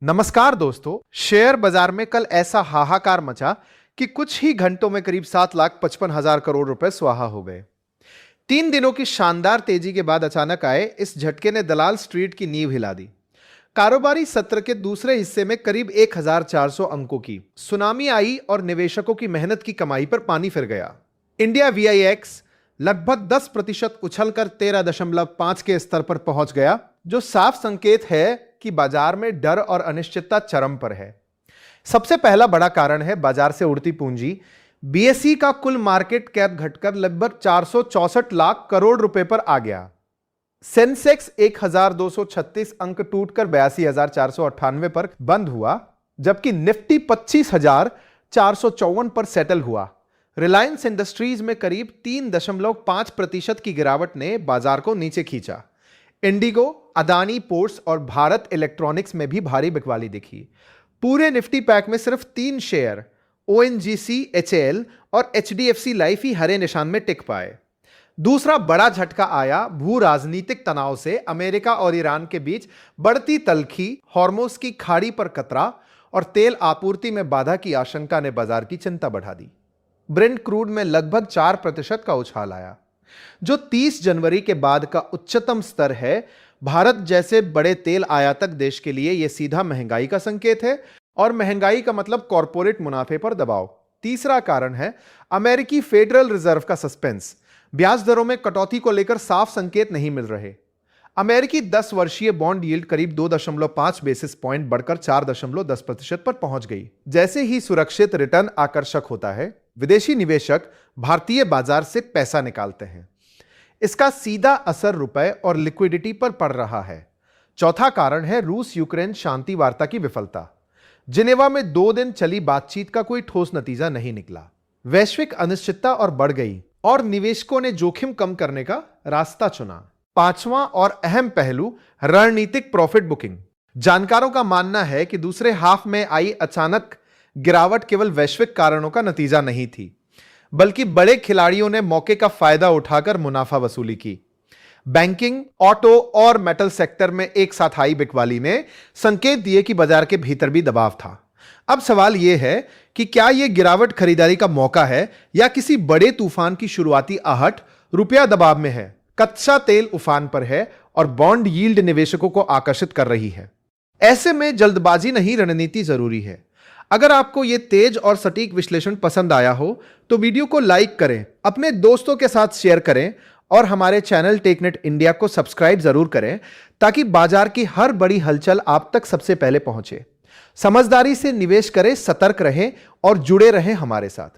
नमस्कार दोस्तों, शेयर बाजार में कल ऐसा हाहाकार मचा कि कुछ ही घंटों में करीब 7,55,000 करोड़ रुपए स्वाहा हो गए। 3 दिनों की शानदार तेजी के बाद अचानक आए इस झटके ने दलाल स्ट्रीट की नींव हिला दी। कारोबारी सत्र के दूसरे हिस्से में करीब 1,400 अंकों की सुनामी आई और निवेशकों की मेहनत की कमाई पर पानी फिर गया। इंडिया VIX लगभग 10% उछलकर 13.5 के स्तर पर पहुंच गया, जो साफ संकेत है कि बाजार में डर और अनिश्चितता चरम पर है। सबसे पहला बड़ा कारण है बाजार से उड़ती पूंजी। BSE का कुल मार्केट कैप घटकर लगभग 464 लाख करोड़ रुपए पर आ गया। सेंसेक्स 1,236 अंक टूटकर 82,498 पर बंद हुआ, जबकि निफ्टी 25,454 पर सेटल हुआ। रिलायंस इंडस्ट्रीज में करीब 3.5% की गिरावट ने बाजार को नीचे खींचा। इंडिगो, अदानी पोर्ट्स और भारत इलेक्ट्रॉनिक्स में भी भारी बिकवाली दिखी। पूरे निफ्टी पैक में सिर्फ 3 शेयर ONGC, HAL और HDFC लाइफ ही हरे निशान में टिक पाए। दूसरा बड़ा झटका आया भू राजनीतिक तनाव से। अमेरिका और ईरान के बीच बढ़ती तल्खी, हॉर्मोज की खाड़ी पर खतरा और तेल आपूर्ति में बाधा की आशंका ने बाजार की चिंता बढ़ा दी। ब्रेंट क्रूड में लगभग 4% का उछाल आया, जो 30 जनवरी के बाद का उच्चतम स्तर है। भारत जैसे बड़े तेल आयातक देश के लिए यह सीधा महंगाई का संकेत है, और महंगाई का मतलब कॉर्पोरेट मुनाफे पर दबाव। तीसरा कारण है अमेरिकी फेडरल रिजर्व का सस्पेंस। ब्याज दरों में कटौती को लेकर साफ संकेत नहीं मिल रहे। अमेरिकी 10 वर्षीय बॉन्ड यील्ड करीब 2.5 बेसिस पॉइंट बढ़कर 4.10% पर पहुंच गई। जैसे ही सुरक्षित रिटर्न आकर्षक होता है, विदेशी निवेशक भारतीय बाजार से पैसा निकालते हैं। इसका सीधा असर रुपए और लिक्विडिटी पर पड़ रहा है। चौथा कारण है रूस यूक्रेन शांति वार्ता की विफलता। जिनेवा में 2 दिन चली बातचीत का कोई ठोस नतीजा नहीं निकला। वैश्विक अनिश्चितता और बढ़ गई और निवेशकों ने जोखिम कम करने का रास्ता चुना। पांचवां और अहम पहलू रणनीतिक प्रॉफिट बुकिंग। जानकारों का मानना है कि दूसरे हाफ में आई अचानक गिरावट केवल वैश्विक कारणों का नतीजा नहीं थी, बल्कि बड़े खिलाड़ियों ने मौके का फायदा उठाकर मुनाफा वसूली की। बैंकिंग, ऑटो और मेटल सेक्टर में एक साथ आई बिकवाली ने संकेत दिए कि बाजार के भीतर भी दबाव था। अब सवाल यह है कि क्या यह गिरावट खरीदारी का मौका है या किसी बड़े तूफान की शुरुआती आहट। रुपया दबाव में है, कच्चा तेल उफान पर है और बॉन्ड यील्ड निवेशकों को आकर्षित कर रही है। ऐसे में जल्दबाजी नहीं, रणनीति जरूरी है। अगर आपको यह तेज और सटीक विश्लेषण पसंद आया हो तो वीडियो को लाइक करें, अपने दोस्तों के साथ शेयर करें और हमारे चैनल टेकनेट इंडिया को सब्सक्राइब जरूर करें, ताकि बाजार की हर बड़ी हलचल आप तक सबसे पहले पहुंचे। समझदारी से निवेश करें, सतर्क रहें और जुड़े रहें हमारे साथ।